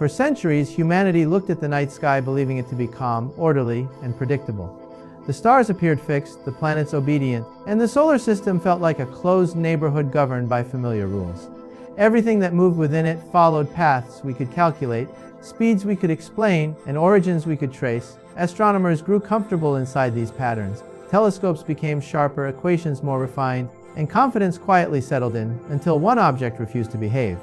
For centuries, humanity looked at the night sky believing it to be calm, orderly, and predictable. The stars appeared fixed, the planets obedient, and the solar system felt like a closed neighborhood governed by familiar rules. Everything that moved within it followed paths we could calculate, speeds we could explain, and origins we could trace. Astronomers grew comfortable inside these patterns. Telescopes became sharper, equations more refined, and confidence quietly settled in until one object refused to behave.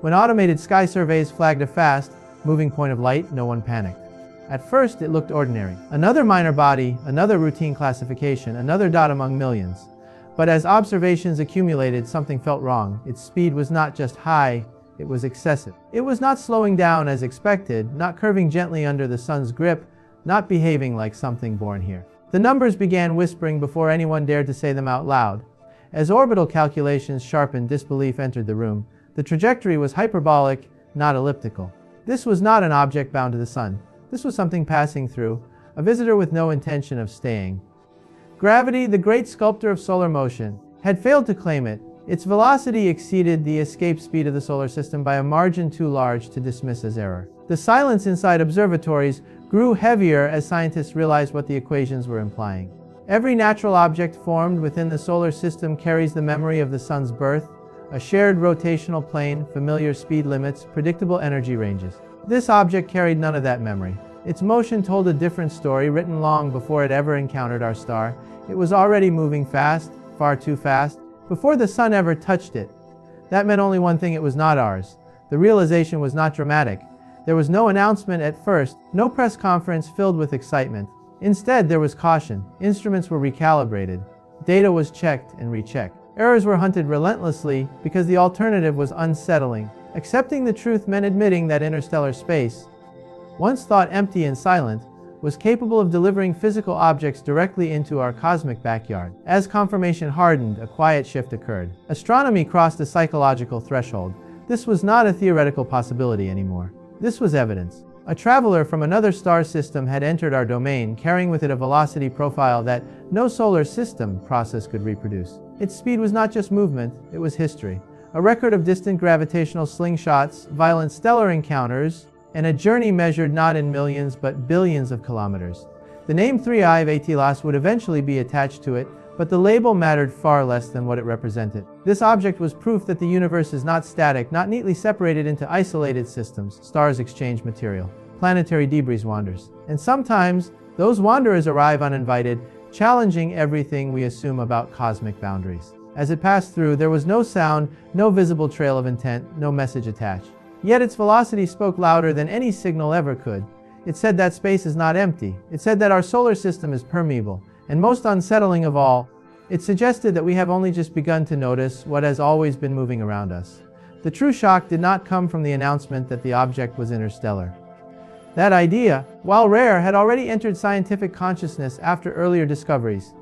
When automated sky surveys flagged a fast, moving point of light, no one panicked. At first, it looked ordinary. Another minor body, another routine classification, another dot among millions. But as observations accumulated, something felt wrong. Its speed was not just high, it was excessive. It was not slowing down as expected, not curving gently under the sun's grip, not behaving like something born here. The numbers began whispering before anyone dared to say them out loud. As orbital calculations sharpened, disbelief entered the room. The trajectory was hyperbolic, not elliptical. This was not an object bound to the sun. This was something passing through, a visitor with no intention of staying. Gravity, the great sculptor of solar motion, had failed to claim it. Its velocity exceeded the escape speed of the solar system by a margin too large to dismiss as error. The silence inside observatories grew heavier as scientists realized what the equations were implying. Every natural object formed within the solar system carries the memory of the sun's birth, a shared rotational plane, familiar speed limits, predictable energy ranges. This object carried none of that memory. Its motion told a different story, written long before it ever encountered our star. It was already moving fast, far too fast, before the sun ever touched it. That meant only one thing: it was not ours. The realization was not dramatic. There was no announcement at first, no press conference filled with excitement. Instead, there was caution. Instruments were recalibrated. Data was checked and rechecked. Errors were hunted relentlessly because the alternative was unsettling. Accepting the truth meant admitting that interstellar space, once thought empty and silent, was capable of delivering physical objects directly into our cosmic backyard. As confirmation hardened, a quiet shift occurred. Astronomy crossed a psychological threshold. This was not a theoretical possibility anymore. This was evidence. A traveler from another star system had entered our domain, carrying with it a velocity profile that no solar system process could reproduce. Its speed was not just movement, it was history. A record of distant gravitational slingshots, violent stellar encounters, and a journey measured not in millions but billions of kilometers. The name 3I Vatilas would eventually be attached to it, but the label mattered far less than what it represented. This object was proof that the universe is not static, not neatly separated into isolated systems. Stars exchange material. Planetary debris wanders. And sometimes, those wanderers arrive uninvited, challenging everything we assume about cosmic boundaries. As it passed through, there was no sound, no visible trail of intent, no message attached. Yet its velocity spoke louder than any signal ever could. It said that space is not empty. It said that our solar system is permeable. And most unsettling of all, it suggested that we have only just begun to notice what has always been moving around us. The true shock did not come from the announcement that the object was interstellar. That idea, while rare, had already entered scientific consciousness after earlier discoveries.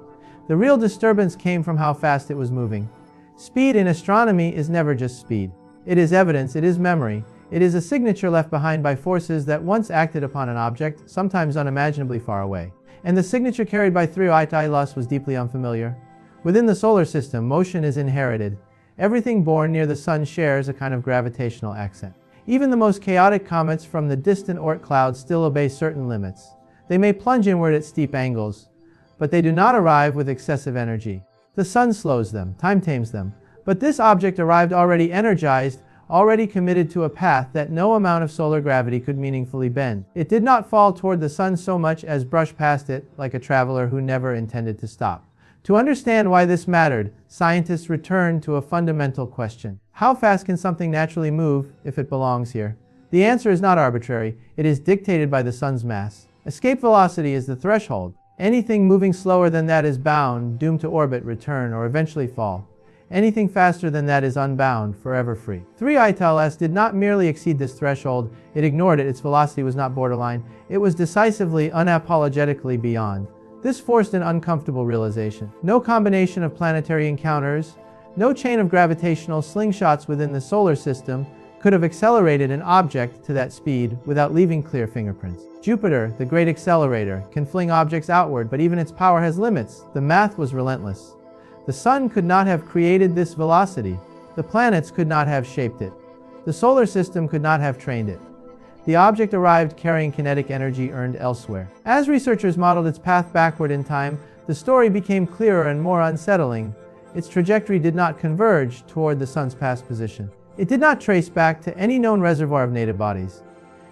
The real disturbance came from how fast it was moving. Speed in astronomy is never just speed. It is evidence, it is memory, it is a signature left behind by forces that once acted upon an object, sometimes unimaginably far away. And the signature carried by 3I Vatilas was deeply unfamiliar. Within the solar system, motion is inherited. Everything born near the sun shares a kind of gravitational accent. Even the most chaotic comets from the distant Oort clouds still obey certain limits. They may plunge inward at steep angles, but they do not arrive with excessive energy. The sun slows them, time tames them. But this object arrived already energized, already committed to a path that no amount of solar gravity could meaningfully bend. It did not fall toward the sun so much as brush past it, like a traveler who never intended to stop. To understand why this mattered, scientists returned to a fundamental question. How fast can something naturally move if it belongs here? The answer is not arbitrary. It is dictated by the sun's mass. Escape velocity is the threshold. Anything moving slower than that is bound, doomed to orbit, return, or eventually fall. Anything faster than that is unbound, forever free. 3I Vatilas did not merely exceed this threshold, it ignored it. Its velocity was not borderline. It was decisively, unapologetically beyond. This forced an uncomfortable realization. No combination of planetary encounters, no chain of gravitational slingshots within the solar system could have accelerated an object to that speed without leaving clear fingerprints. Jupiter, the great accelerator, can fling objects outward, but even its power has limits. The math was relentless. The sun could not have created this velocity. The planets could not have shaped it. The solar system could not have trained it. The object arrived carrying kinetic energy earned elsewhere. As researchers modeled its path backward in time, the story became clearer and more unsettling. Its trajectory did not converge toward the sun's past position. It did not trace back to any known reservoir of native bodies.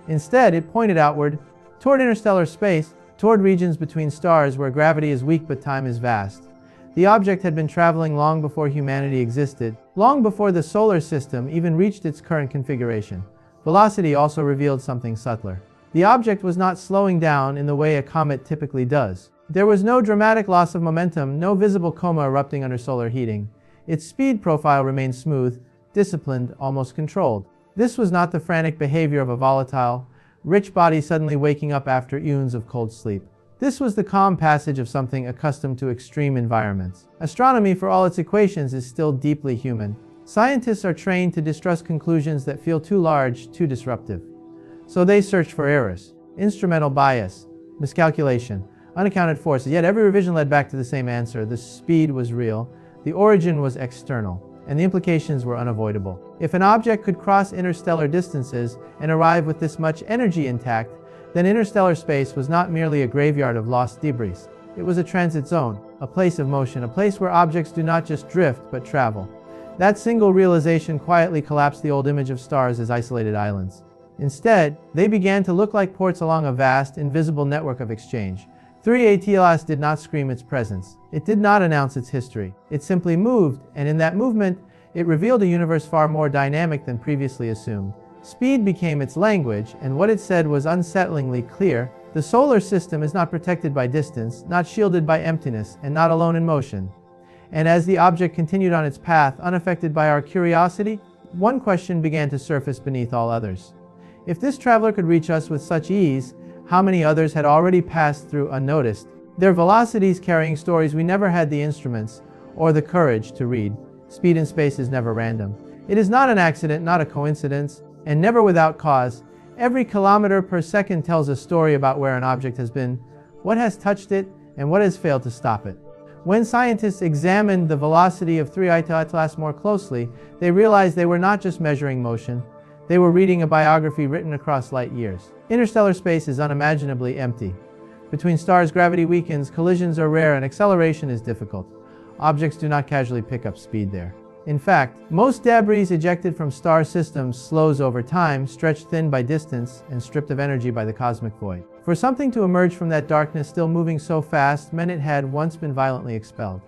Instead, it pointed outward, toward interstellar space, toward regions between stars where gravity is weak but time is vast. The object had been traveling long before humanity existed, long before the solar system even reached its current configuration. Velocity also revealed something subtler. The object was not slowing down in the way a comet typically does. There was no dramatic loss of momentum, no visible coma erupting under solar heating. Its speed profile remained smooth, disciplined, almost controlled. This was not the frantic behavior of a volatile, rich body suddenly waking up after eons of cold sleep. This was the calm passage of something accustomed to extreme environments. Astronomy, for all its equations, is still deeply human. Scientists are trained to distrust conclusions that feel too large, too disruptive. So they search for errors, instrumental bias, miscalculation, unaccounted forces. Yet every revision led back to the same answer. The speed was real, the origin was external, and the implications were unavoidable. If an object could cross interstellar distances and arrive with this much energy intact, then interstellar space was not merely a graveyard of lost debris. It was a transit zone, a place of motion, a place where objects do not just drift but travel. That single realization quietly collapsed the old image of stars as isolated islands. Instead, they began to look like ports along a vast, invisible network of exchange. 3ATLS did not scream its presence. It did not announce its history. It simply moved, and in that movement, it revealed a universe far more dynamic than previously assumed. Speed became its language, and what it said was unsettlingly clear. The solar system is not protected by distance, not shielded by emptiness, and not alone in motion. And as the object continued on its path, unaffected by our curiosity, one question began to surface beneath all others. If this traveler could reach us with such ease, how many others had already passed through unnoticed? Their velocities carrying stories we never had the instruments or the courage to read. Speed in space is never random. It is not an accident, not a coincidence, and never without cause. Every kilometer per second tells a story about where an object has been, what has touched it, and what has failed to stop it. When scientists examined the velocity of 3ATLS more closely, they realized they were not just measuring motion, they were reading a biography written across light years. Interstellar space is unimaginably empty. Between stars, gravity weakens, collisions are rare, and acceleration is difficult. Objects do not casually pick up speed there. In fact, most debris ejected from star systems slows over time, stretched thin by distance, and stripped of energy by the cosmic void. For something to emerge from that darkness still moving so fast meant it had once been violently expelled.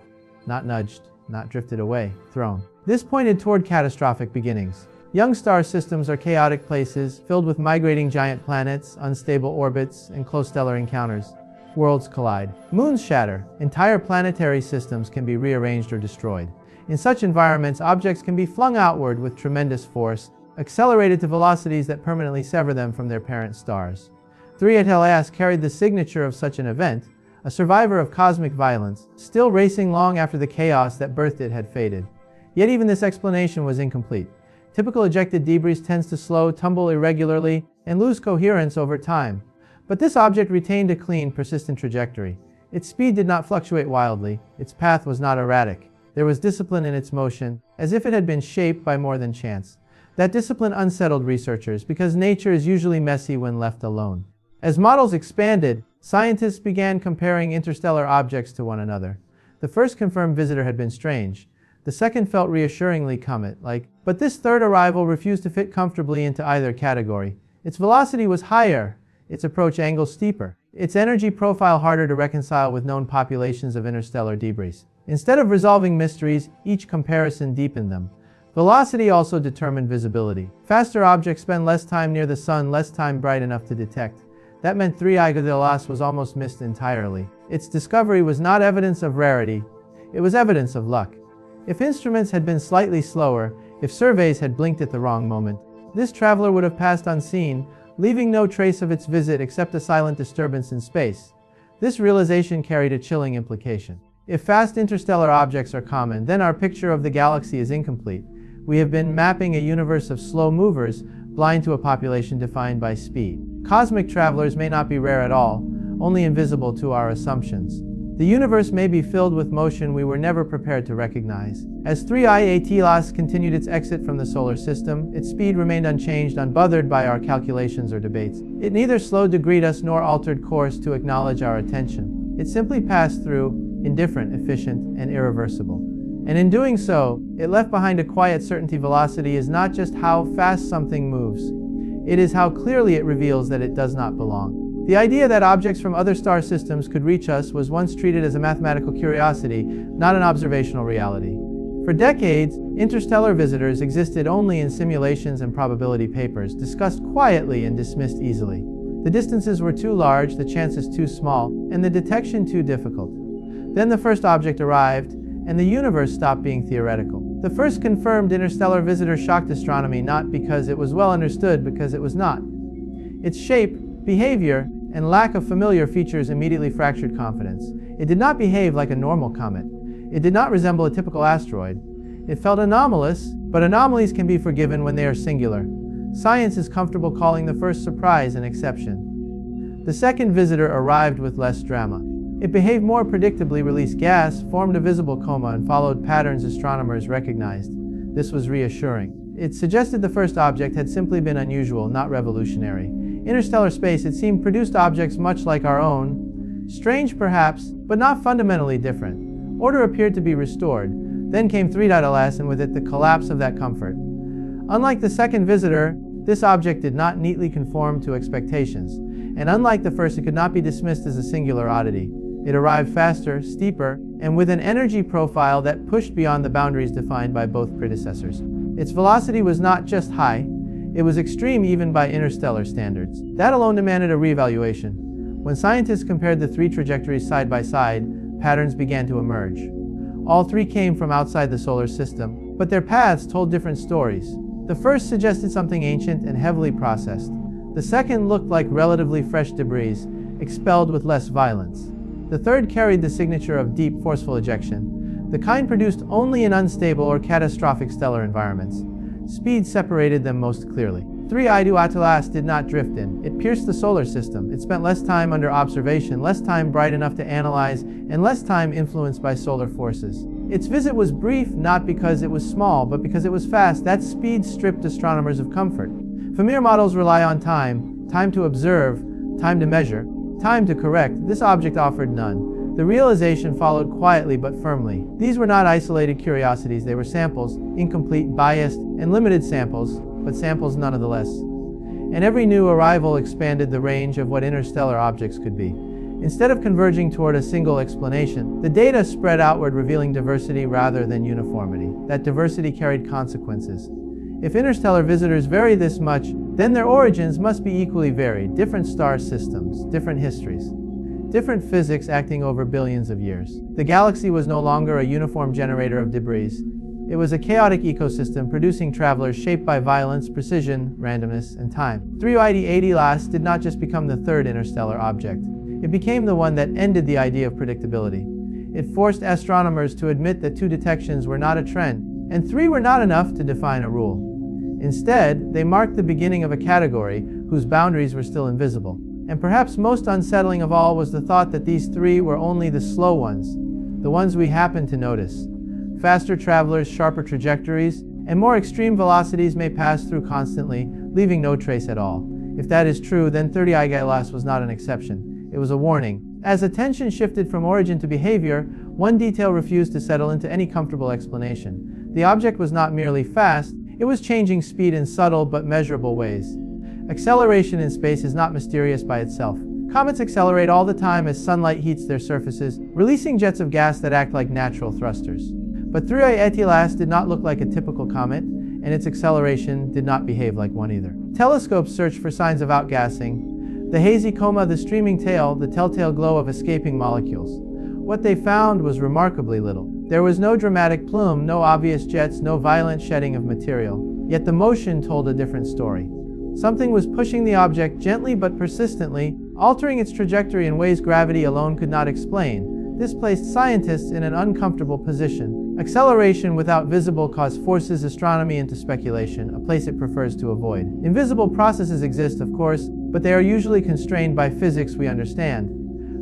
Not nudged, not drifted away, thrown. This pointed toward catastrophic beginnings. Young star systems are chaotic places, filled with migrating giant planets, unstable orbits, and close stellar encounters. Worlds collide. Moons shatter. Entire planetary systems can be rearranged or destroyed. In such environments, objects can be flung outward with tremendous force, accelerated to velocities that permanently sever them from their parent stars. 3ATLS carried the signature of such an event, a survivor of cosmic violence, still racing long after the chaos that birthed it had faded. Yet even this explanation was incomplete. Typical ejected debris tends to slow, tumble irregularly, and lose coherence over time. But this object retained a clean, persistent trajectory. Its speed did not fluctuate wildly. Its path was not erratic. There was discipline in its motion, as if it had been shaped by more than chance. That discipline unsettled researchers, because nature is usually messy when left alone. As models expanded, scientists began comparing interstellar objects to one another. The first confirmed visitor had been strange. The second felt reassuringly comet-like, but this third arrival refused to fit comfortably into either category. Its velocity was higher, its approach angle steeper, its energy profile harder to reconcile with known populations of interstellar debris. Instead of resolving mysteries, each comparison deepened them. Velocity also determined visibility. Faster objects spend less time near the sun, less time bright enough to detect. That meant 3ATLS was almost missed entirely. Its discovery was not evidence of rarity, it was evidence of luck. If instruments had been slightly slower, if surveys had blinked at the wrong moment, this traveler would have passed unseen, leaving no trace of its visit except a silent disturbance in space. This realization carried a chilling implication. If fast interstellar objects are common, then our picture of the galaxy is incomplete. We have been mapping a universe of slow movers, blind to a population defined by speed. Cosmic travelers may not be rare at all, only invisible to our assumptions. The universe may be filled with motion we were never prepared to recognize. As 3I Atlas continued its exit from the solar system, its speed remained unchanged, unbothered by our calculations or debates. It neither slowed to greet us nor altered course to acknowledge our attention. It simply passed through, indifferent, efficient, and irreversible. And in doing so, it left behind a quiet certainty. Velocity is not just how fast something moves. It is how clearly it reveals that it does not belong. The idea that objects from other star systems could reach us was once treated as a mathematical curiosity, not an observational reality. For decades, interstellar visitors existed only in simulations and probability papers, discussed quietly and dismissed easily. The distances were too large, the chances too small, and the detection too difficult. Then the first object arrived, and the universe stopped being theoretical. The first confirmed interstellar visitor shocked astronomy not because it was well understood, because it was not. Its shape, behavior, and lack of familiar features immediately fractured confidence. It did not behave like a normal comet. It did not resemble a typical asteroid. It felt anomalous, but anomalies can be forgiven when they are singular. Science is comfortable calling the first surprise an exception. The second visitor arrived with less drama. It behaved more predictably, released gas, formed a visible coma, and followed patterns astronomers recognized. This was reassuring. It suggested the first object had simply been unusual, not revolutionary. Interstellar space, it seemed, produced objects much like our own. Strange perhaps, but not fundamentally different. Order appeared to be restored. Then came 3.ls, and with it the collapse of that comfort. Unlike the second visitor, this object did not neatly conform to expectations. And unlike the first, it could not be dismissed as a singular oddity. It arrived faster, steeper, and with an energy profile that pushed beyond the boundaries defined by both predecessors. Its velocity was not just high, it was extreme even by interstellar standards. That alone demanded a reevaluation. When scientists compared the three trajectories side by side, patterns began to emerge. All three came from outside the solar system, but their paths told different stories. The first suggested something ancient and heavily processed. The second looked like relatively fresh debris, expelled with less violence. The third carried the signature of deep, forceful ejection, the kind produced only in unstable or catastrophic stellar environments. Speed separated them most clearly. 3I Atlas did not drift in. It pierced the solar system. It spent less time under observation, less time bright enough to analyze, and less time influenced by solar forces. Its visit was brief, not because it was small, but because it was fast. That speed stripped astronomers of comfort. Familiar models rely on time to observe, time to measure, time to correct. This object offered none. The realization followed quietly but firmly. These were not isolated curiosities, they were samples, incomplete, biased, and limited samples, but samples nonetheless. And every new arrival expanded the range of what interstellar objects could be. Instead of converging toward a single explanation, the data spread outward, revealing diversity rather than uniformity. That diversity carried consequences. If interstellar visitors vary this much, then their origins must be equally varied. Different star systems, different histories, different physics acting over billions of years. The galaxy was no longer a uniform generator of debris. It was a chaotic ecosystem producing travelers shaped by violence, precision, randomness, and time. 3I Atlas did not just become the third interstellar object. It became the one that ended the idea of predictability. It forced astronomers to admit that 2 detections were not a trend, and 3 were not enough to define a rule. Instead, they marked the beginning of a category whose boundaries were still invisible. And perhaps most unsettling of all was the thought that these 3 were only the slow ones, the ones we happened to notice. Faster travelers, sharper trajectories, and more extreme velocities may pass through constantly, leaving no trace at all. If that is true, then 3I Atlas was not an exception. It was a warning. As attention shifted from origin to behavior, one detail refused to settle into any comfortable explanation. The object was not merely fast, it was changing speed in subtle but measurable ways. Acceleration in space is not mysterious by itself. Comets accelerate all the time as sunlight heats their surfaces, releasing jets of gas that act like natural thrusters. But 3I Atlas did not look like a typical comet, and its acceleration did not behave like one either. Telescopes searched for signs of outgassing, the hazy coma, the streaming tail, the telltale glow of escaping molecules. What they found was remarkably little. There was no dramatic plume, no obvious jets, no violent shedding of material. Yet the motion told a different story. Something was pushing the object gently but persistently, altering its trajectory in ways gravity alone could not explain. This placed scientists in an uncomfortable position. Acceleration without visible cause forces astronomy into speculation, a place it prefers to avoid. Invisible processes exist, of course, but they are usually constrained by physics we understand.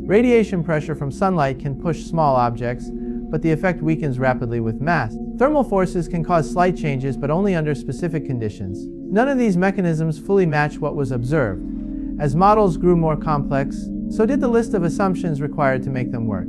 Radiation pressure from sunlight can push small objects, but the effect weakens rapidly with mass. Thermal forces can cause slight changes, but only under specific conditions. None of these mechanisms fully match what was observed. As models grew more complex, so did the list of assumptions required to make them work.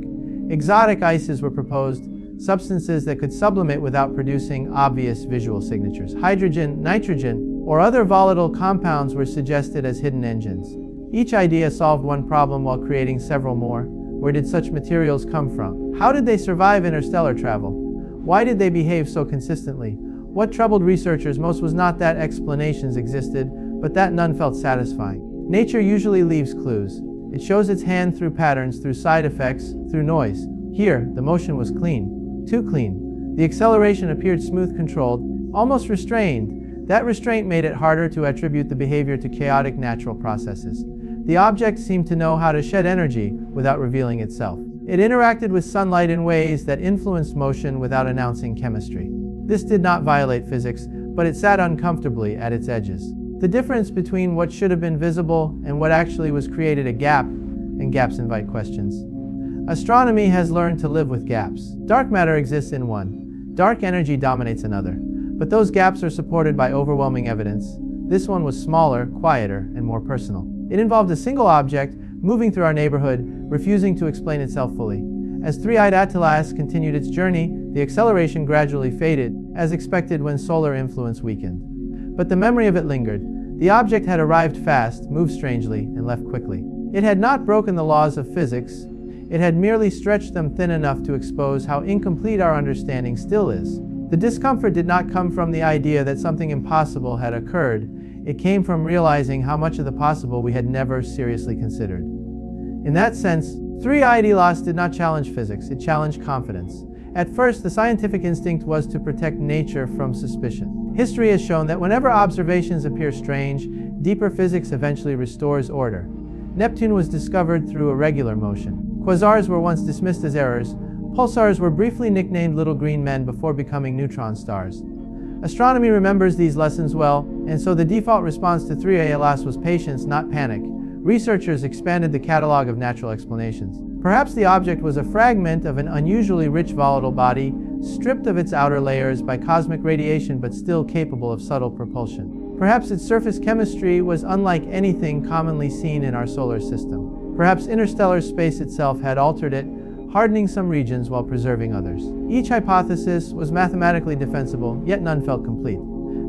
Exotic ices were proposed, substances that could sublimate without producing obvious visual signatures. Hydrogen, nitrogen, or other volatile compounds were suggested as hidden engines. Each idea solved one problem while creating several more. Where did such materials come from? How did they survive interstellar travel? Why did they behave so consistently? What troubled researchers most was not that explanations existed, but that none felt satisfying. Nature usually leaves clues. It shows its hand through patterns, through side effects, through noise. Here, the motion was clean. Too clean. The acceleration appeared smooth, controlled, almost restrained. That restraint made it harder to attribute the behavior to chaotic natural processes. The object seemed to know how to shed energy without revealing itself. It interacted with sunlight in ways that influenced motion without announcing chemistry. This did not violate physics, but it sat uncomfortably at its edges. The difference between what should have been visible and what actually was created a gap, and gaps invite questions. Astronomy has learned to live with gaps. Dark matter exists in one. Dark energy dominates another. But those gaps are supported by overwhelming evidence. This one was smaller, quieter, and more personal. It involved a single object moving through our neighborhood, refusing to explain itself fully. As three-eyed Atlas continued its journey, the acceleration gradually faded, as expected when solar influence weakened. But the memory of it lingered. The object had arrived fast, moved strangely, and left quickly. It had not broken the laws of physics. It had merely stretched them thin enough to expose how incomplete our understanding still is. The discomfort did not come from the idea that something impossible had occurred. It came from realizing how much of the possible we had never seriously considered. In that sense, three-eyed Atlas did not challenge physics, it challenged confidence. At first, the scientific instinct was to protect nature from suspicion. History has shown that whenever observations appear strange, deeper physics eventually restores order. Neptune was discovered through irregular motion. Quasars were once dismissed as errors. Pulsars were briefly nicknamed little green men before becoming neutron stars. Astronomy remembers these lessons well, and so the default response to 3A Atlas was patience, not panic. Researchers expanded the catalog of natural explanations. Perhaps the object was a fragment of an unusually rich volatile body, stripped of its outer layers by cosmic radiation but still capable of subtle propulsion. Perhaps its surface chemistry was unlike anything commonly seen in our solar system. Perhaps interstellar space itself had altered it, hardening some regions while preserving others. Each hypothesis was mathematically defensible, yet none felt complete.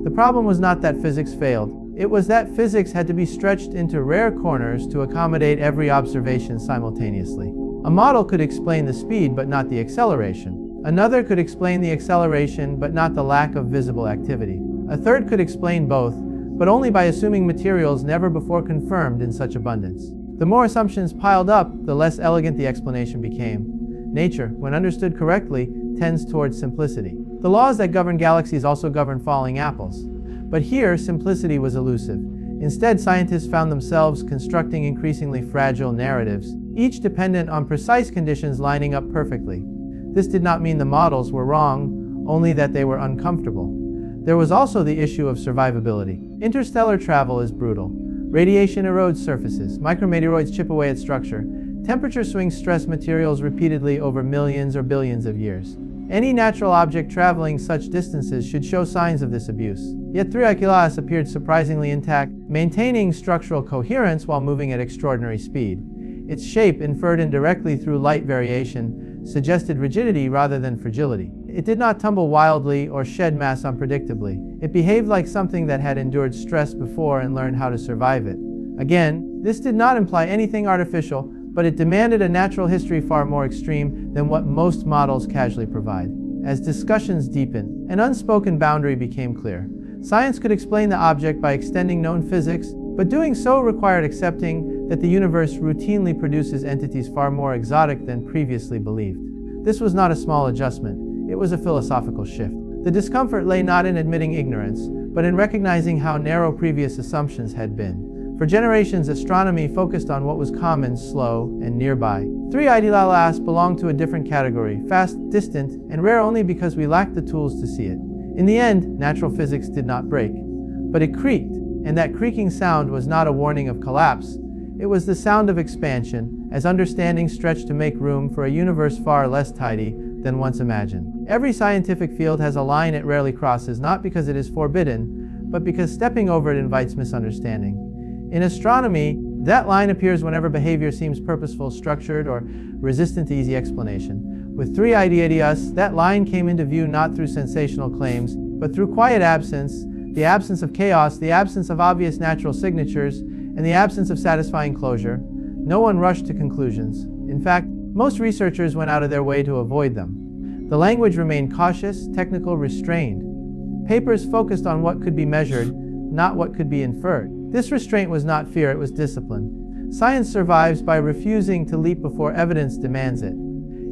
The problem was not that physics failed. It was that physics had to be stretched into rare corners to accommodate every observation simultaneously. A model could explain the speed but not the acceleration. Another could explain the acceleration but not the lack of visible activity. A third could explain both, but only by assuming materials never before confirmed in such abundance. The more assumptions piled up, the less elegant the explanation became. Nature, when understood correctly, tends towards simplicity. The laws that govern galaxies also govern falling apples. But here, simplicity was elusive. Instead, scientists found themselves constructing increasingly fragile narratives, each dependent on precise conditions lining up perfectly. This did not mean the models were wrong, only that they were uncomfortable. There was also the issue of survivability. Interstellar travel is brutal. Radiation erodes surfaces, micrometeoroids chip away at structure, temperature swings stress materials repeatedly over millions or billions of years. Any natural object traveling such distances should show signs of this abuse. Yet 3A Atlas appeared surprisingly intact, maintaining structural coherence while moving at extraordinary speed. Its shape, inferred indirectly through light variation, suggested rigidity rather than fragility. It did not tumble wildly or shed mass unpredictably. It behaved like something that had endured stress before and learned how to survive it. Again, this did not imply anything artificial, but it demanded a natural history far more extreme than what most models casually provide. As discussions deepened, an unspoken boundary became clear. Science could explain the object by extending known physics, but doing so required accepting that the universe routinely produces entities far more exotic than previously believed. This was not a small adjustment, it was a philosophical shift. The discomfort lay not in admitting ignorance, but in recognizing how narrow previous assumptions had been. For generations, astronomy focused on what was common, slow, and nearby. 3A Atlas belonged to a different category, fast, distant, and rare only because we lacked the tools to see it. In the end, natural physics did not break, but it creaked, and that creaking sound was not a warning of collapse. It was the sound of expansion, as understanding stretched to make room for a universe far less tidy, than once imagined. Every scientific field has a line it rarely crosses, not because it is forbidden, but because stepping over it invites misunderstanding. In astronomy, that line appears whenever behavior seems purposeful, structured, or resistant to easy explanation. With 3i that line came into view not through sensational claims, but through quiet absence, the absence of chaos, the absence of obvious natural signatures, and the absence of satisfying closure. No one rushed to conclusions. In fact, most researchers went out of their way to avoid them. The language remained cautious, technical, restrained. Papers focused on what could be measured, not what could be inferred. This restraint was not fear, it was discipline. Science survives by refusing to leap before evidence demands it.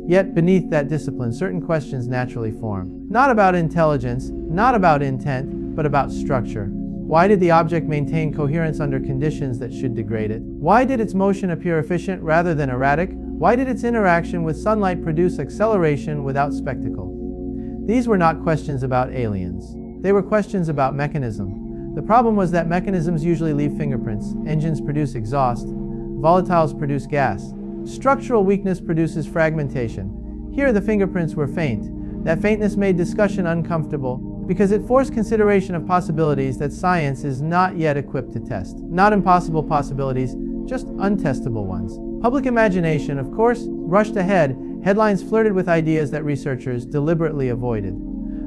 Yet beneath that discipline, certain questions naturally form. Not about intelligence, not about intent, but about structure. Why did the object maintain coherence under conditions that should degrade it? Why did its motion appear efficient rather than erratic? Why did its interaction with sunlight produce acceleration without spectacle? These were not questions about aliens. They were questions about mechanism. The problem was that mechanisms usually leave fingerprints. Engines produce exhaust. Volatiles produce gas. Structural weakness produces fragmentation. Here the fingerprints were faint. That faintness made discussion uncomfortable because it forced consideration of possibilities that science is not yet equipped to test. Not impossible possibilities, just untestable ones. Public imagination, of course, rushed ahead. Headlines flirted with ideas that researchers deliberately avoided.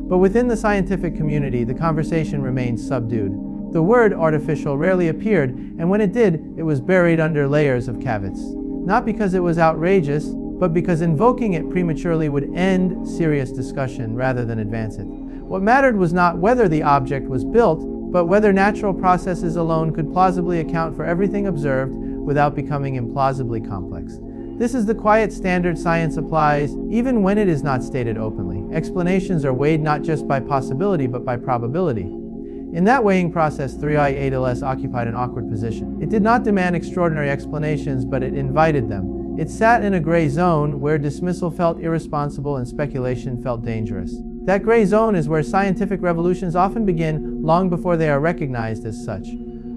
But within the scientific community, the conversation remained subdued. The word artificial rarely appeared, and when it did, it was buried under layers of caveats. Not because it was outrageous, but because invoking it prematurely would end serious discussion rather than advance it. What mattered was not whether the object was built, but whether natural processes alone could plausibly account for everything observed without becoming implausibly complex. This is the quiet standard science applies, even when it is not stated openly. Explanations are weighed not just by possibility, but by probability. In that weighing process, 3i occupied an awkward position. It did not demand extraordinary explanations, but it invited them. It sat in a gray zone where dismissal felt irresponsible and speculation felt dangerous. That gray zone is where scientific revolutions often begin long before they are recognized as such.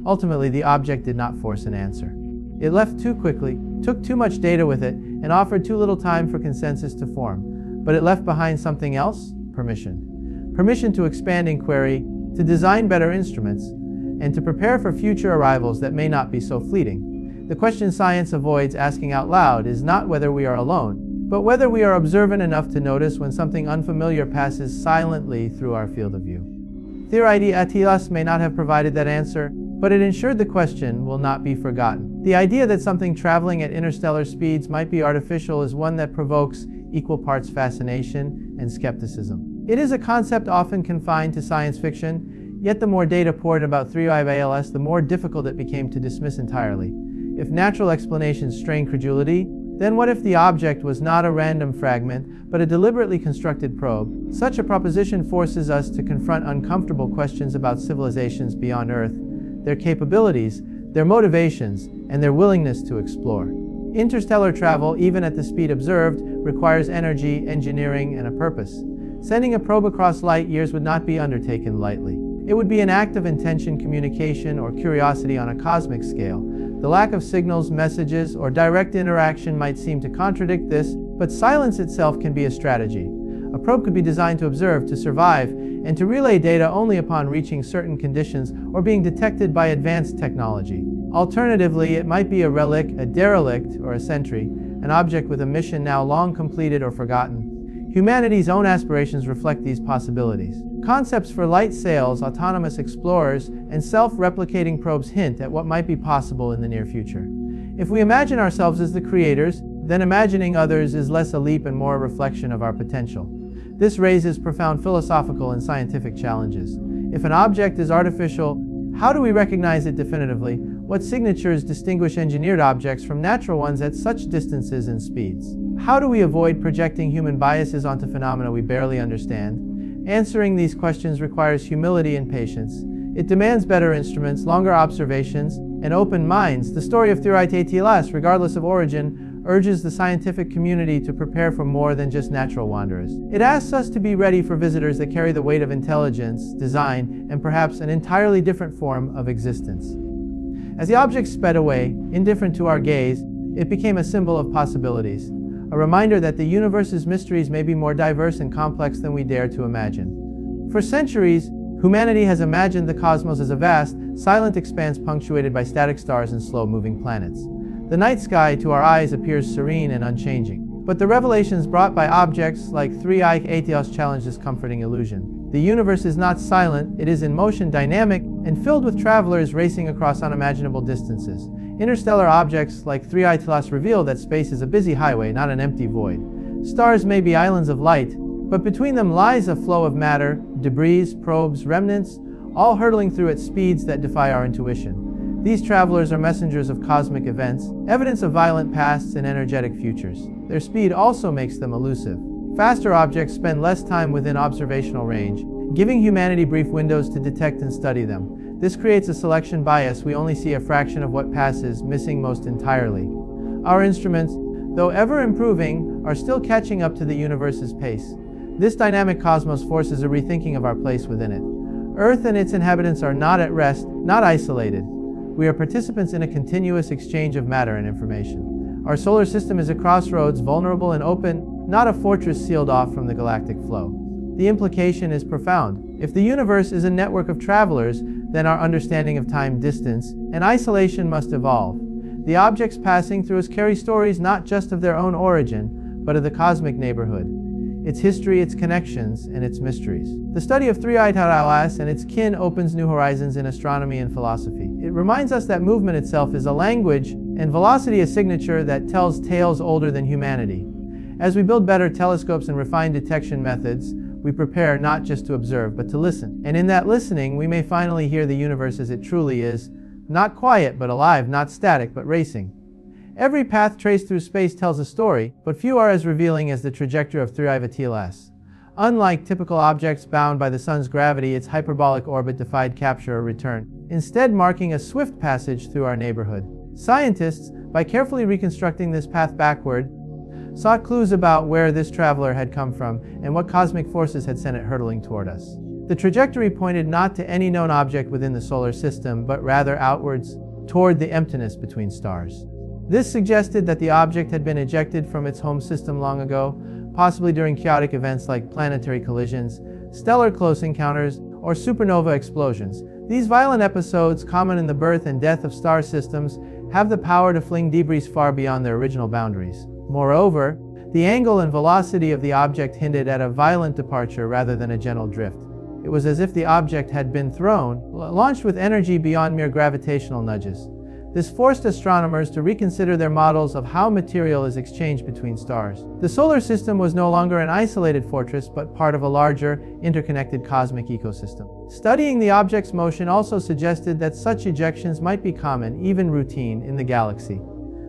Ultimately, the object did not force an answer. It left too quickly, took too much data with it, and offered too little time for consensus to form. But it left behind something else: permission. Permission to expand inquiry, to design better instruments, and to prepare for future arrivals that may not be so fleeting. The question science avoids asking out loud is not whether we are alone, but whether we are observant enough to notice when something unfamiliar passes silently through our field of view. 3i may not have provided that answer, but it ensured the question will not be forgotten. The idea that something traveling at interstellar speeds might be artificial is one that provokes equal parts fascination and skepticism. It is a concept often confined to science fiction, yet the more data poured about 3i, the more difficult it became to dismiss entirely. If natural explanations strain credulity, then what if the object was not a random fragment, but a deliberately constructed probe? Such a proposition forces us to confront uncomfortable questions about civilizations beyond Earth, their capabilities, their motivations, and their willingness to explore. Interstellar travel, even at the speed observed, requires energy, engineering, and a purpose. Sending a probe across light years would not be undertaken lightly. It would be an act of intention, communication, or curiosity on a cosmic scale. The lack of signals, messages, or direct interaction might seem to contradict this, but silence itself can be a strategy. A probe could be designed to observe, to survive, and to relay data only upon reaching certain conditions or being detected by advanced technology. Alternatively, it might be a relic, a derelict, or a sentry, an object with a mission now long completed or forgotten. Humanity's own aspirations reflect these possibilities. Concepts for light sails, autonomous explorers, and self-replicating probes hint at what might be possible in the near future. If we imagine ourselves as the creators, then imagining others is less a leap and more a reflection of our potential. This raises profound philosophical and scientific challenges. If an object is artificial, how do we recognize it definitively? What signatures distinguish engineered objects from natural ones at such distances and speeds? How do we avoid projecting human biases onto phenomena we barely understand? Answering these questions requires humility and patience. It demands better instruments, longer observations, and open minds. The story of 3i, regardless of origin, urges the scientific community to prepare for more than just natural wanderers. It asks us to be ready for visitors that carry the weight of intelligence, design, and perhaps an entirely different form of existence. As the object sped away, indifferent to our gaze, it became a symbol of possibilities. a reminder that the universe's mysteries may be more diverse and complex than we dare to imagine. For centuries, humanity has imagined the cosmos as a vast, silent expanse punctuated by static stars and slow-moving planets. The night sky, to our eyes, appears serene and unchanging. But the revelations brought by objects like 3i Aetios challenge this comforting illusion. The universe is not silent, it is in motion, dynamic, and filled with travelers racing across unimaginable distances. Interstellar objects like 3i Telos reveal that space is a busy highway, not an empty void. Stars may be islands of light, but between them lies a flow of matter, debris, probes, remnants, all hurtling through at speeds that defy our intuition. These travelers are messengers of cosmic events, evidence of violent pasts and energetic futures. Their speed also makes them elusive. Faster objects spend less time within observational range, giving humanity brief windows to detect and study them. This creates a selection bias. We only see a fraction of what passes, missing most entirely. Our instruments, though ever improving, are still catching up to the universe's pace. This dynamic cosmos forces a rethinking of our place within it. Earth and its inhabitants are not at rest, not isolated. We are participants in a continuous exchange of matter and information. Our solar system is a crossroads, vulnerable and open, not a fortress sealed off from the galactic flow. The implication is profound. If the universe is a network of travelers, then our understanding of time, distance, and isolation must evolve. The objects passing through us carry stories not just of their own origin, but of the cosmic neighborhood, its history, its connections, and its mysteries. The study of 3i Taurus and its kin opens new horizons in astronomy and philosophy. It reminds us that movement itself is a language, and velocity a signature that tells tales older than humanity. As we build better telescopes and refine detection methods, we prepare not just to observe, but to listen. And in that listening, we may finally hear the universe as it truly is, not quiet, but alive, not static, but racing. Every path traced through space tells a story, but few are as revealing as the trajectory of 3i Taurus. Unlike typical objects bound by the sun's gravity, its hyperbolic orbit defied capture or return, instead marking a swift passage through our neighborhood. Scientists, by carefully reconstructing this path backward, sought clues about where this traveler had come from and what cosmic forces had sent it hurtling toward us. The trajectory pointed not to any known object within the solar system, but rather outwards, toward the emptiness between stars. This suggested that the object had been ejected from its home system long ago, possibly during chaotic events like planetary collisions, stellar close encounters, or supernova explosions. These violent episodes, common in the birth and death of star systems, have the power to fling debris far beyond their original boundaries. Moreover, the angle and velocity of the object hinted at a violent departure rather than a gentle drift. It was as if the object had been thrown, launched with energy beyond mere gravitational nudges. This forced astronomers to reconsider their models of how material is exchanged between stars. The solar system was no longer an isolated fortress, but part of a larger, interconnected cosmic ecosystem. Studying the object's motion also suggested that such ejections might be common, even routine, in the galaxy.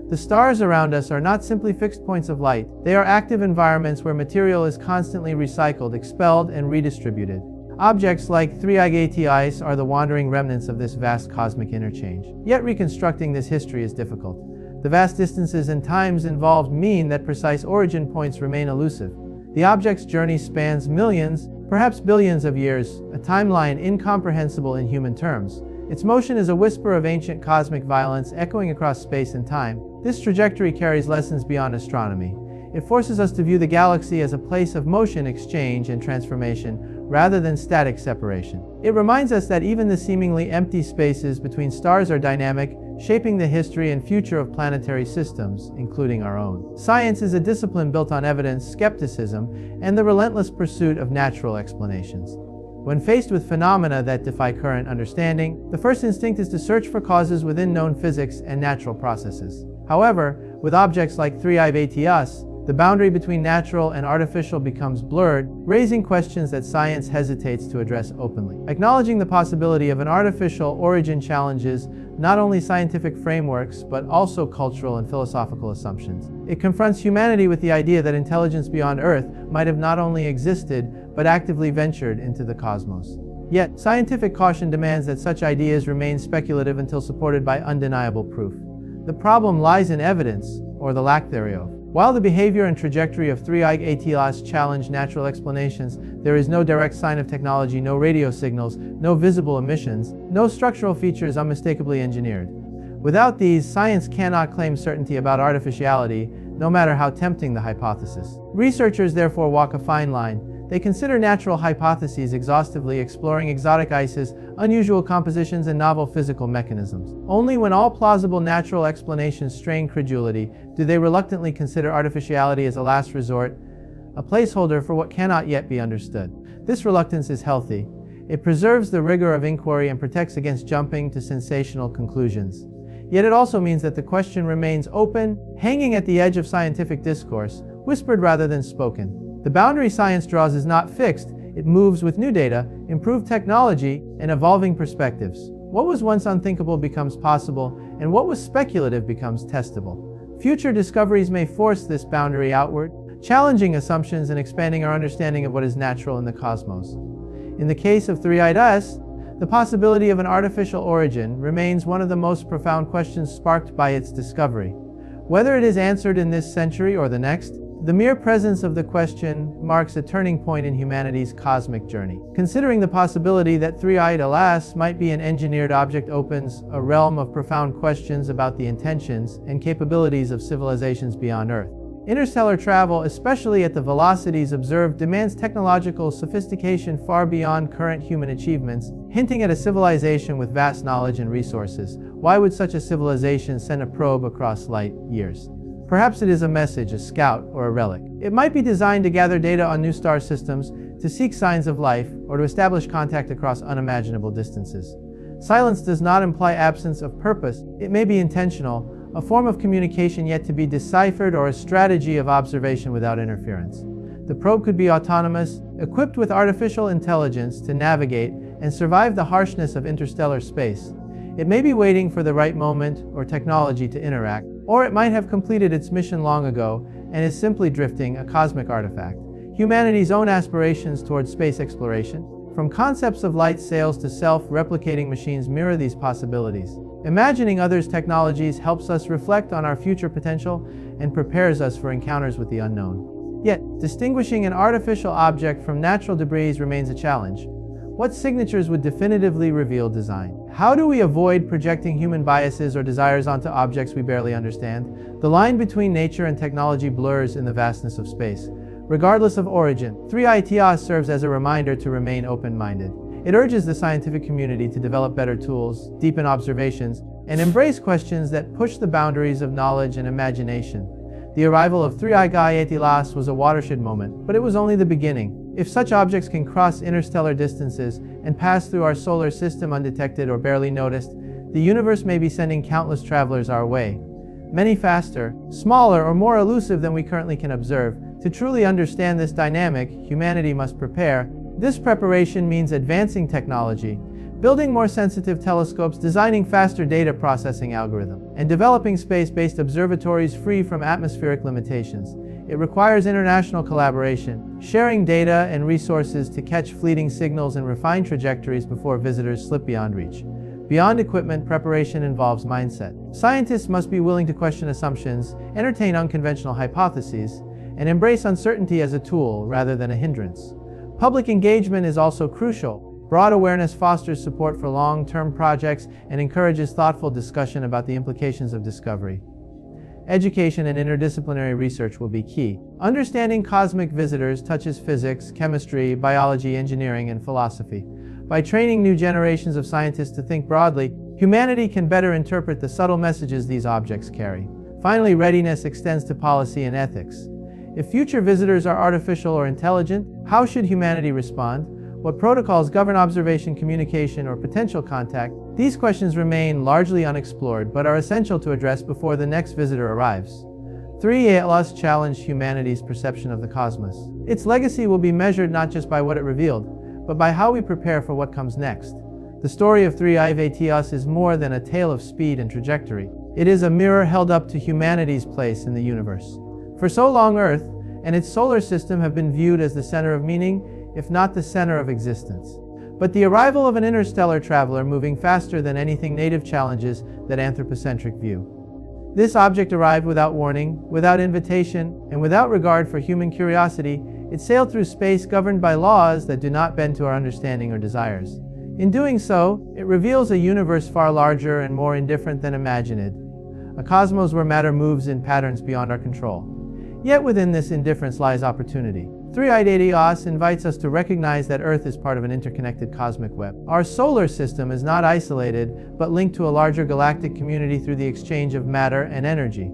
The stars around us are not simply fixed points of light. They are active environments where material is constantly recycled, expelled, and redistributed. Objects like 3i Taurus are the wandering remnants of this vast cosmic interchange. Yet reconstructing this history is difficult. The vast distances and times involved mean that precise origin points remain elusive. The object's journey spans millions, perhaps billions of years, a timeline incomprehensible in human terms. Its motion is a whisper of ancient cosmic violence echoing across space and time. This trajectory carries lessons beyond astronomy. It forces us to view the galaxy as a place of motion, exchange, and transformation, rather than static separation. It reminds us that even the seemingly empty spaces between stars are dynamic, shaping the history and future of planetary systems, including our own. Science is a discipline built on evidence, skepticism, and the relentless pursuit of natural explanations. When faced with phenomena that defy current understanding, the first instinct is to search for causes within known physics and natural processes. However, with objects like 3i Taurus, the boundary between natural and artificial becomes blurred, raising questions that science hesitates to address openly. Acknowledging the possibility of an artificial origin challenges not only scientific frameworks, but also cultural and philosophical assumptions. It confronts humanity with the idea that intelligence beyond Earth might have not only existed, but actively ventured into the cosmos. Yet, scientific caution demands that such ideas remain speculative until supported by undeniable proof. The problem lies in evidence, or the lack thereof. While the behavior and trajectory of 3i Taurus challenge natural explanations, there is no direct sign of technology, no radio signals, no visible emissions, no structural features unmistakably engineered. Without these, science cannot claim certainty about artificiality, no matter how tempting the hypothesis. Researchers therefore walk a fine line. They consider natural hypotheses exhaustively, exploring exotic ices, unusual compositions, and novel physical mechanisms. Only when all plausible natural explanations strain credulity do they reluctantly consider artificiality as a last resort, a placeholder for what cannot yet be understood. This reluctance is healthy. It preserves the rigor of inquiry and protects against jumping to sensational conclusions. Yet it also means that the question remains open, hanging at the edge of scientific discourse, whispered rather than spoken. The boundary science draws is not fixed. It moves with new data, improved technology, and evolving perspectives. What was once unthinkable becomes possible, and what was speculative becomes testable. Future discoveries may force this boundary outward, challenging assumptions and expanding our understanding of what is natural in the cosmos. In the case of three-eyed us, the possibility of an artificial origin remains one of the most profound questions sparked by its discovery. Whether it is answered in this century or the next, the mere presence of the question marks a turning point in humanity's cosmic journey. Considering the possibility that three-eyed Alas might be an engineered object opens a realm of profound questions about the intentions and capabilities of civilizations beyond Earth. Interstellar travel, especially at the velocities observed, demands technological sophistication far beyond current human achievements, hinting at a civilization with vast knowledge and resources. Why would such a civilization send a probe across light years? Perhaps it is a message, a scout, or a relic. It might be designed to gather data on new star systems, to seek signs of life, or to establish contact across unimaginable distances. Silence does not imply absence of purpose. It may be intentional, a form of communication yet to be deciphered, or a strategy of observation without interference. The probe could be autonomous, equipped with artificial intelligence to navigate and survive the harshness of interstellar space. It may be waiting for the right moment or technology to interact, or it might have completed its mission long ago and is simply drifting, a cosmic artifact. Humanity's own aspirations towards space exploration, from concepts of light sails to self-replicating machines, mirror these possibilities. Imagining others' technologies helps us reflect on our future potential and prepares us for encounters with the unknown. Yet, distinguishing an artificial object from natural debris remains a challenge. What signatures would definitively reveal design? How do we avoid projecting human biases or desires onto objects we barely understand? The line between nature and technology blurs in the vastness of space. Regardless of origin, 3ITS serves as a reminder to remain open-minded. It urges the scientific community to develop better tools, deepen observations, and embrace questions that push the boundaries of knowledge and imagination. The arrival of 3ITS was a watershed moment, but it was only the beginning. If such objects can cross interstellar distances and pass through our solar system undetected or barely noticed, the universe may be sending countless travelers our way. Many faster, smaller, or more elusive than we currently can observe. To truly understand this dynamic, humanity must prepare. This preparation means advancing technology, building more sensitive telescopes, designing faster data processing algorithms, and developing space-based observatories free from atmospheric limitations. It requires international collaboration, sharing data and resources to catch fleeting signals and refine trajectories before visitors slip beyond reach. Beyond equipment, preparation involves mindset. Scientists must be willing to question assumptions, entertain unconventional hypotheses, and embrace uncertainty as a tool rather than a hindrance. Public engagement is also crucial. Broad awareness fosters support for long-term projects and encourages thoughtful discussion about the implications of discovery. Education and interdisciplinary research will be key. Understanding cosmic visitors touches physics, chemistry, biology, engineering, and philosophy. By training new generations of scientists to think broadly, humanity can better interpret the subtle messages these objects carry. Finally, readiness extends to policy and ethics. If future visitors are artificial or intelligent, how should humanity respond? What protocols govern observation, communication, or potential contact? These questions remain largely unexplored, but are essential to address before the next visitor arrives. 3ITS challenged humanity's perception of the cosmos. Its legacy will be measured not just by what it revealed, but by how we prepare for what comes next. The story of 3ITS is more than a tale of speed and trajectory. It is a mirror held up to humanity's place in the universe. For so long, Earth and its solar system have been viewed as the center of meaning, if not the center of existence. But the arrival of an interstellar traveler moving faster than anything native challenges that anthropocentric view. This object arrived without warning, without invitation, and without regard for human curiosity. It sailed through space governed by laws that do not bend to our understanding or desires. In doing so, it reveals a universe far larger and more indifferent than imagined. a cosmos where matter moves in patterns beyond our control. Yet within this indifference lies opportunity. Three-eyed Aetios invites us to recognize that Earth is part of an interconnected cosmic web. Our solar system is not isolated, but linked to a larger galactic community through the exchange of matter and energy.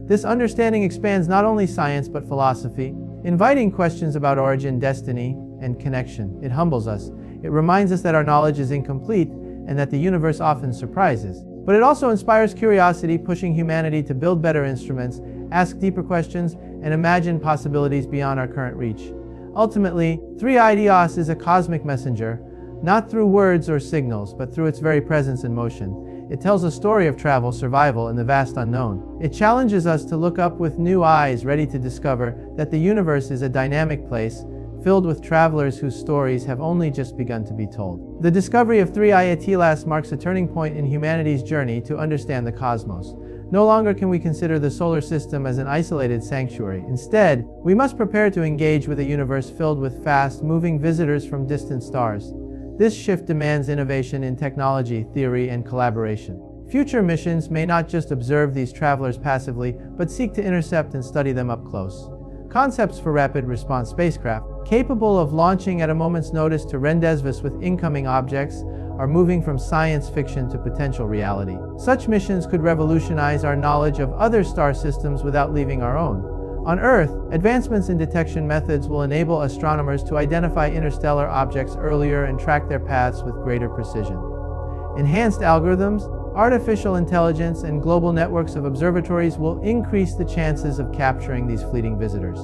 This understanding expands not only science but philosophy, inviting questions about origin, destiny, and connection. It humbles us. It reminds us that our knowledge is incomplete and that the universe often surprises. But it also inspires curiosity, pushing humanity to build better instruments, ask deeper questions, and imagine possibilities beyond our current reach. Ultimately, Three-eyed Eos is a cosmic messenger, not through words or signals, but through its very presence and motion. It tells a story of travel, survival, and the vast unknown. It challenges us to look up with new eyes, ready to discover that the universe is a dynamic place, filled with travelers whose stories have only just begun to be told. The discovery of Three-eyed Aetios marks a turning point in humanity's journey to understand the cosmos. No longer can we consider the solar system as an isolated sanctuary. Instead, we must prepare to engage with a universe filled with fast-moving visitors from distant stars. This shift demands innovation in technology, theory, and collaboration. Future missions may not just observe these travelers passively, but seek to intercept and study them up close. Concepts for rapid response spacecraft, capable of launching at a moment's notice to rendezvous with incoming objects, are moving from science fiction to potential reality. Such missions could revolutionize our knowledge of other star systems without leaving our own. On Earth, advancements in detection methods will enable astronomers to identify interstellar objects earlier and track their paths with greater precision. Enhanced algorithms, artificial intelligence, and global networks of observatories will increase the chances of capturing these fleeting visitors.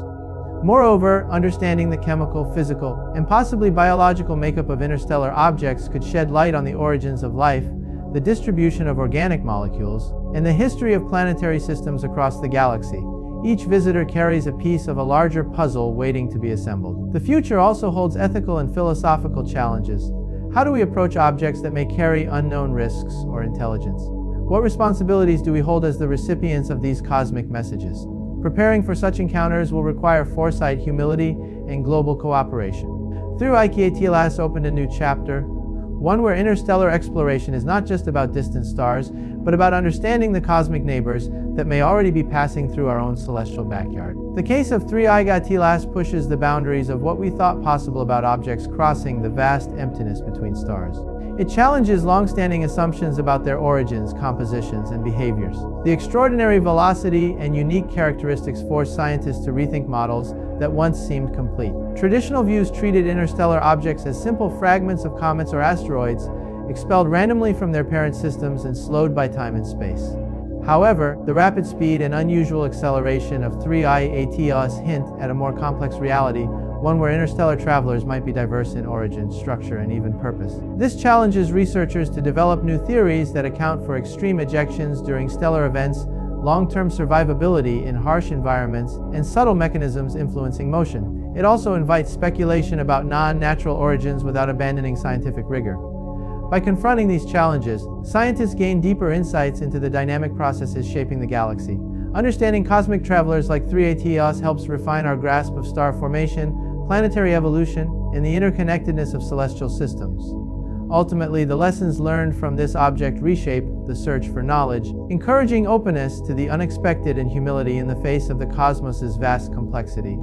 Moreover, understanding the chemical, physical, and possibly biological makeup of interstellar objects could shed light on the origins of life, the distribution of organic molecules, and the history of planetary systems across the galaxy. Each visitor carries a piece of a larger puzzle waiting to be assembled. The future also holds ethical and philosophical challenges. How do we approach objects that may carry unknown risks or intelligence? What responsibilities do we hold as the recipients of these cosmic messages? Preparing for such encounters will require foresight, humility, and global cooperation. Three-eyed Aetios opened a new chapter, one where interstellar exploration is not just about distant stars, but about understanding the cosmic neighbors that may already be passing through our own celestial backyard. The case of Three-eyed Aetios pushes the boundaries of what we thought possible about objects crossing the vast emptiness between stars. It challenges long-standing assumptions about their origins, compositions, and behaviors. The extraordinary velocity and unique characteristics force scientists to rethink models that once seemed complete. Traditional views treated interstellar objects as simple fragments of comets or asteroids, expelled randomly from their parent systems and slowed by time and space. However, the rapid speed and unusual acceleration of Three-eyed Aetios hint at a more complex reality, one where interstellar travelers might be diverse in origin, structure, and even purpose. This challenges researchers to develop new theories that account for extreme ejections during stellar events, long-term survivability in harsh environments, and subtle mechanisms influencing motion. It also invites speculation about non-natural origins without abandoning scientific rigor. By confronting these challenges, scientists gain deeper insights into the dynamic processes shaping the galaxy. Understanding cosmic travelers like Three-eyed Aetios helps refine our grasp of star formation, planetary evolution, and the interconnectedness of celestial systems. Ultimately, the lessons learned from this object reshape the search for knowledge, encouraging openness to the unexpected and humility in the face of the cosmos's vast complexity.